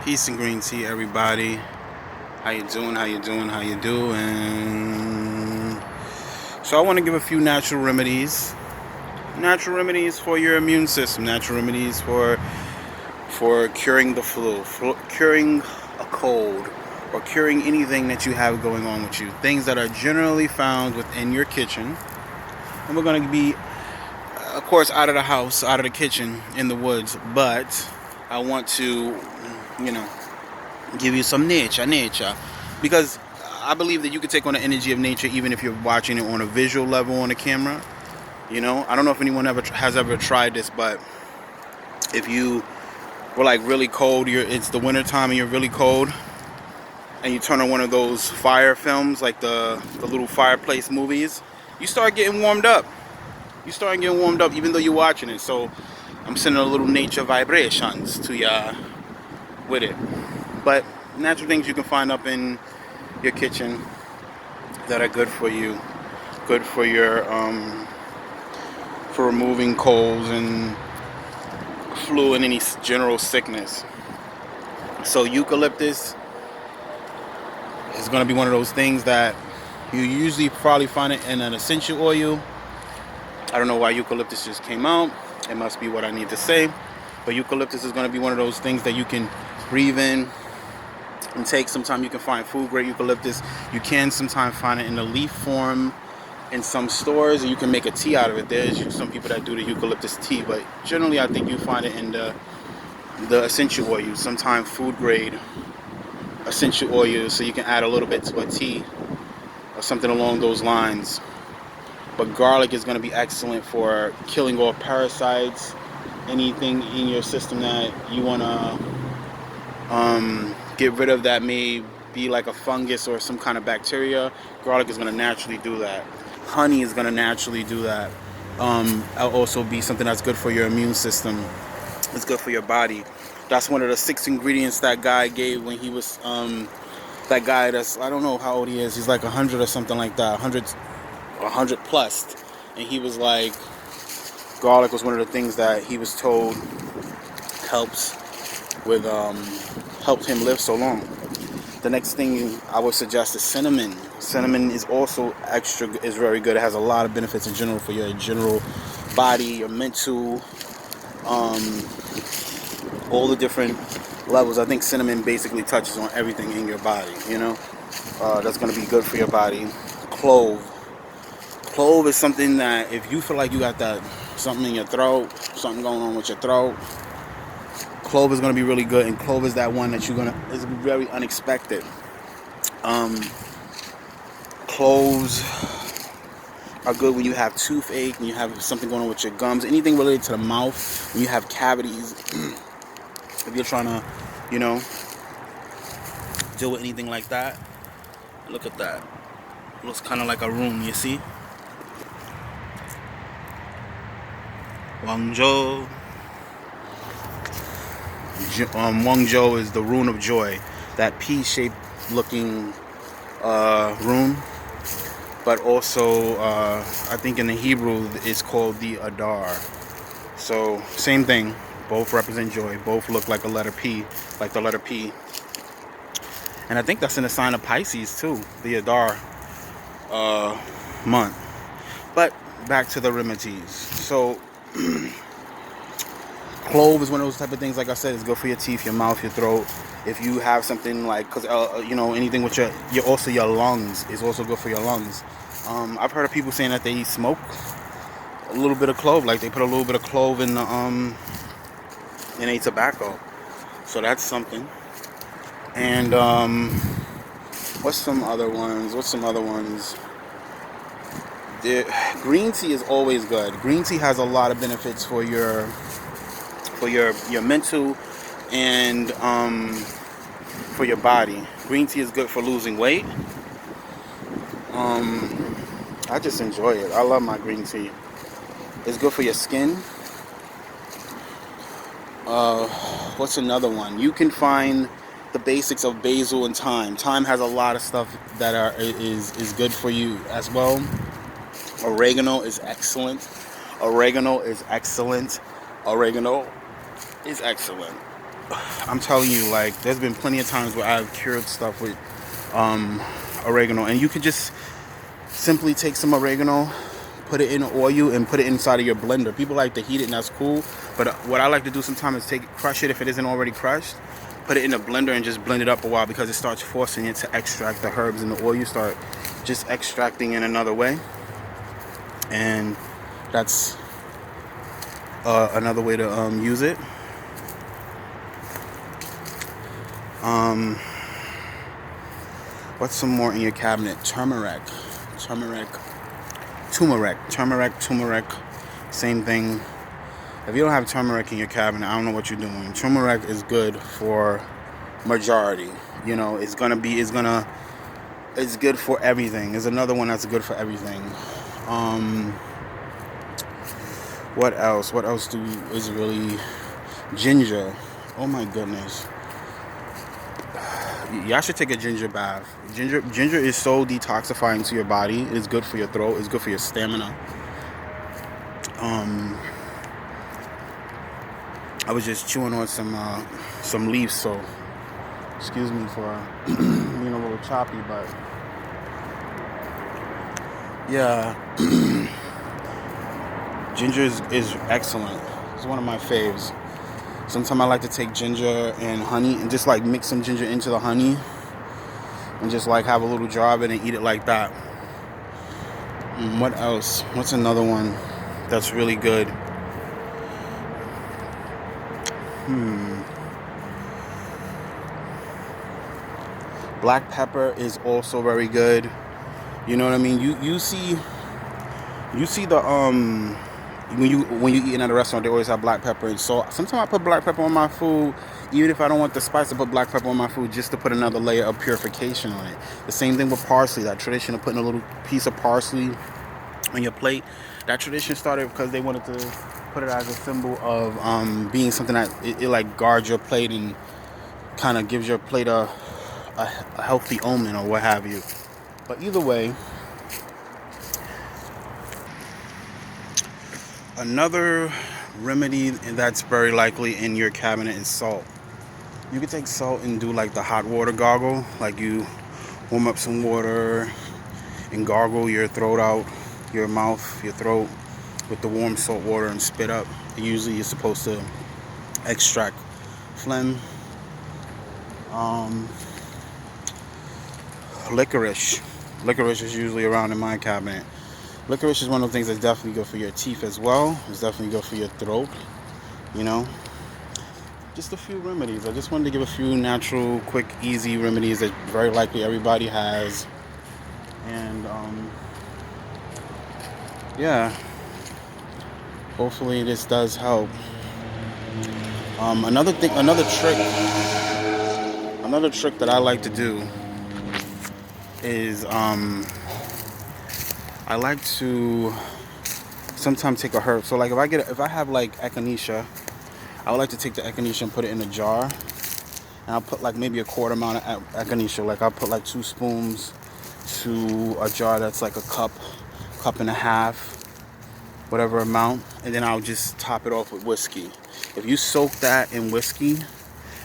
Peace and green tea, everybody. How you doing? How you doing? How you doing? So I want to give a few natural remedies. Natural remedies for your immune system. Natural remedies for curing the flu, curing a cold, or curing anything that you have going on with you. Things that are generally found within your kitchen. And we're going to be, of course, out of the house, out of the kitchen, in the woods. But I want to, give you some nature, because I believe that you can take on the energy of nature even if you're watching it on a visual level on a camera. I don't know if anyone has ever tried this, but if you were like really cold, it's the winter time and you're really cold, and you turn on one of those fire films, like the little fireplace movies, you start getting warmed up. Even though you're watching it. So I'm sending a little nature vibrations to ya with it. But natural things you can find up in your kitchen that are good for you, good for your for removing colds and flu and any general sickness. So eucalyptus is going to be one of those things that you usually probably find it in an essential oil. I don't know why eucalyptus just came out. It must be what I need to say. But eucalyptus is going to be one of those things that you can breathe in and take. Sometimes you can find food grade eucalyptus. You can sometimes find it in the leaf form in some stores, and you can make a tea out of it. There's some people that do the eucalyptus tea, but generally I think you find it in the essential oils, sometimes food grade essential oils, so you can add a little bit to a tea or something along those lines. But garlic is going to be excellent for killing all parasites, anything in your system that you want to get rid of that may be like a fungus or some kind of bacteria. Garlic is going to naturally do that. Honey is going to naturally do that. It'll also be something that's good for your immune system. It's good for your body. That's one of the 6 ingredients that guy gave when he was that guy that's, I don't know how old he is. He's like 100 or something like that. 100 plus, and he was like, garlic was one of the things that he was told helped him live so long. The next thing I would suggest is cinnamon. Cinnamon is also is very good. It has a lot of benefits in general for your general body, your mental, all the different levels. I think cinnamon basically touches on everything in your body. That's going to be good for your body. Clove is something that if you feel like you got something in your throat, something going on with your throat, clove is going to be really good. And clove is that one that is very unexpected. Cloves are good when you have toothache, when you have something going on with your gums, anything related to the mouth, when you have cavities. If you're trying to, deal with anything like that, look at that. It looks kind of like a rune, you see? Wunjo. Wunjo is the rune of joy, that pea-shaped looking rune. But also, I think in the Hebrew, it's called the Adar. So, same thing. Both represent joy. Both look like a letter P, like the letter P. And I think that's in the sign of Pisces too, the Adar month. But back to the remedies. So, clove is one of those type of things, like I said, it's good for your teeth, your mouth, your throat. If you have something like, because anything with your lungs is also good for your lungs. I've heard of people saying that they smoke a little bit of clove, like they put a little bit of clove in a tobacco. So that's something. And what's some other ones? Green tea is always good. Green tea has a lot of benefits for your mental and for your body. Green tea is good for losing weight. I just enjoy it. I love my green tea. It's good for your skin. What's another one? You can find the basics of basil and thyme. Thyme has a lot of stuff that is good for you as well. Oregano is excellent. I'm telling you, like, there's been plenty of times where I've cured stuff with oregano, and you could just simply take some oregano, put it in oil, and put it inside of your blender. People like to heat it, and that's cool. But what I like to do sometimes is crush it if it isn't already crushed. Put it in a blender and just blend it up a while, because it starts forcing it to extract the herbs in the oil. You start just extracting in another way, and that's another way to use it. What's some more in your cabinet? Turmeric. Same thing. If you don't have turmeric in your cabinet, I don't know what you're doing. Turmeric is good for majority. You know, it's good for everything. There's another one that's good for everything. What else? Is really ginger? Oh my goodness. Y'all should take a ginger bath. Ginger is so detoxifying to your body. It's good for your throat. It's good for your stamina. I was just chewing on some leaves, so excuse me for being a little choppy, but yeah, ginger is excellent. It's one of my faves. Sometimes I like to take ginger and honey and just like mix some ginger into the honey and just like have a little jar of it and eat it like that. What else? What's another one that's really good? Black pepper is also very good. You know what I mean? You see the when you eat at a restaurant, they always have black pepper and salt. Sometimes I put black pepper on my food, even if I don't want the spice. I put black pepper on my food just to put another layer of purification on it. The same thing with parsley. That tradition of putting a little piece of parsley on your plate. That tradition started because they wanted to put it as a symbol of being something that it like guards your plate and kind of gives your plate a healthy omen or what have you. But either way, another remedy that's very likely in your cabinet is salt. You could take salt and do like the hot water gargle, like you warm up some water and gargle your throat out, your mouth, your throat with the warm salt water and spit up. Usually you're supposed to extract phlegm. Licorice is usually around in my cabinet. Licorice is one of the things that's definitely good for your teeth as well. It's definitely good for your throat, you know. Just a few remedies. I just wanted to give a few natural, quick, easy remedies that very likely everybody has. And yeah, hopefully this does help. Another trick that I like to do is I like to sometimes take a herb. So like if I have like echinacea, I would like to take the echinacea and put it in a jar, and I'll put like maybe a quarter amount of echinacea. Like I'll put like 2 spoons to a jar that's like a cup and a half, whatever amount, and then I'll just top it off with whiskey. If you soak that in whiskey,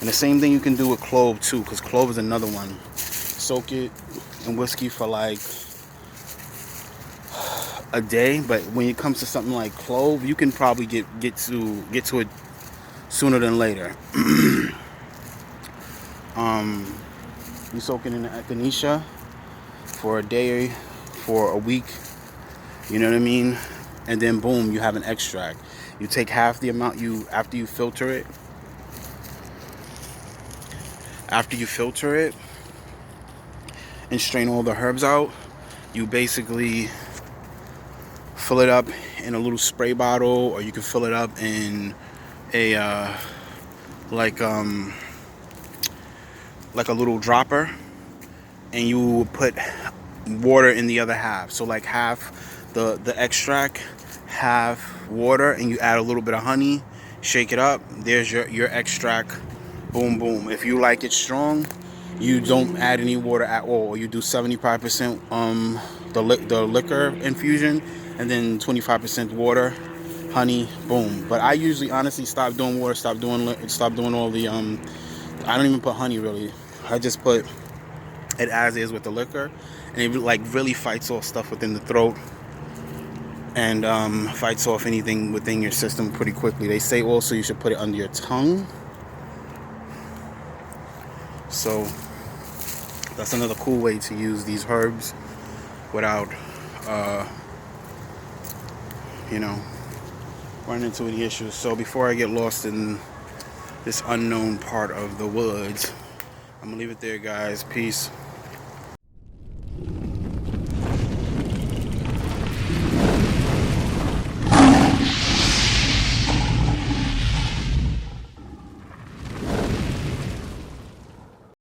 and the same thing you can do with clove too, because clove is another one. Soak it in whiskey for like a day, but when it comes to something like clove, you can probably get to it sooner than later. You soak it in the echinacea for a day, for a week, you know what I mean, and then boom, you have an extract. You take half the amount after you filter it and strain all the herbs out. You basically fill it up in a little spray bottle, or you can fill it up in a like a little dropper, and you put water in the other half. So like half the extract, half water, and you add a little bit of honey, shake it up. There's your extract. Boom, boom. If you like it strong, you don't add any water at all. You do 75% the liquor infusion, and then 25% water, honey, boom. But I usually honestly stop doing water, stop doing all the I don't even put honey really. I just put it as is with the liquor, and it like really fights off stuff within the throat, and fights off anything within your system pretty quickly. They say also you should put it under your tongue. So that's another cool way to use these herbs without you know, run into any issues. So before I get lost in this unknown part of the woods, I'm gonna leave it there, guys. Peace.